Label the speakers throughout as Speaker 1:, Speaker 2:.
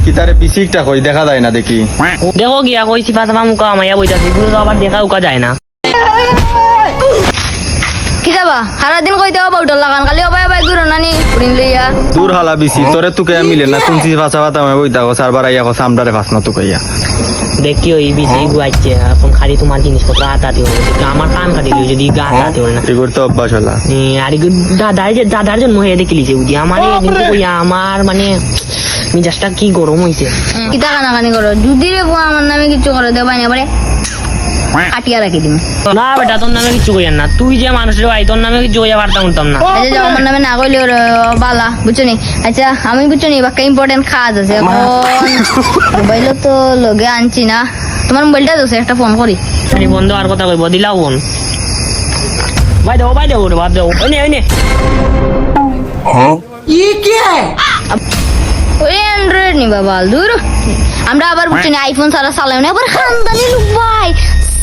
Speaker 1: কি তারে পিসিকটা কই দেখা যায় না দেখি।
Speaker 2: দেখো গিয়া কই চিপা চাপা মুখা মাইয়া বইতাছি, এগুলো তো আবার দেখা উকা যায় না।
Speaker 3: কি যাবা সারাদিন কইতে হবো উঠল লাগান খালি অবাই অবাই দূর নানি পুরিন লইয়া
Speaker 1: দূর হালা বিসি তোরে তুকে মিলে না কোন চিজ ভাষা ভাতা আমি বইতা সারবার আইয়া কথা আমরারে ভাস না তুকাইয়া।
Speaker 2: দেখি ওই বিজি গুয়াইছে এখন খালি তোমার জিনিসপত্র হাতাতে হলো, আমার কান কাটিল যদি গা হাতাতে হলো না।
Speaker 1: এগুলো তো অভ্যাস হলা।
Speaker 2: আর দাদার জন্ম হয়ে দেখিলিছে বুঝি আমার কিন্তু কইয়া আমার মানে মিজাজটা কি গরম হইছে।
Speaker 3: কিতা কানাকানি করো যদি রে বুয়া আমার নামে কিছু করে দেবাই না পারে কাটিয়া রাখি দিম।
Speaker 2: না বেটা তোর নামে কিছু কইয়ান না, তুই যে মানুষের ভাই তোর নামে কিছু কইয়া পারতাম উঠতাম না।
Speaker 3: আচ্ছা যাও আমার নামে না কইলে বালা বুঝছো নি। আচ্ছা আমি বুঝছো নি বাক্কা ইম্পর্টেন্ট কাজ আছে এখন মোবাইলও তো লগে আনছি না, তোমার মোবাইলটা দোষে একটা ফোন করি।
Speaker 2: খালি বন্ধ আর কথা কইব দিলাও বোন ভাই দেবো রে বাদ দেবো ওই
Speaker 3: ওই অ্যান্ড্রয়েড নি বাবা দূর আমরা আবার বুঝছো নি আইফোন ছাড়া চালাই না আবার খানদানি লোক ভাই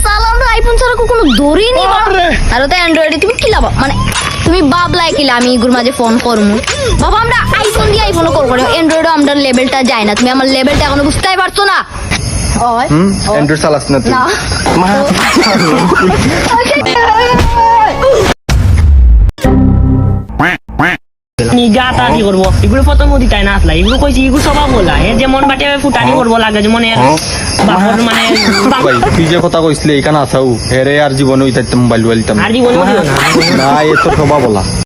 Speaker 3: সালা আমরা আইফোন ছাড়া কখনো ধরি নি আর তো অ্যান্ড্রয়েডে তুমি কি লাভ মানে তুমি বাবলাই কিলা আমি ইগুর মাঝে ফোন করমু বাবা আমরা আইফোন দিয়ে আইফোনও কল করি অ্যান্ড্রয়েডও আমরা লেভেলটা যায় না, তুমি আমার লেভেলটা এখনো বুঝতেই পারছো না। ওই
Speaker 1: অ্যান্ড্রয়েড চালাস না তুই।
Speaker 3: না
Speaker 2: গা তাড়ি করবো এগুলো প্রথম দিতাই না আসলা এগুলো কইছি এগুলো সবাই বলা এর যেমন বাটে ফুটানি করবো লাগে যেমন এর বাপর মানে
Speaker 1: ভাই তুই যে কথা কইছিলি এখানে আসাও হেরে আর জীবনে ওইটা মোবাইল বলতাম
Speaker 2: আর জীবনে
Speaker 1: না এ তো সবা বলা।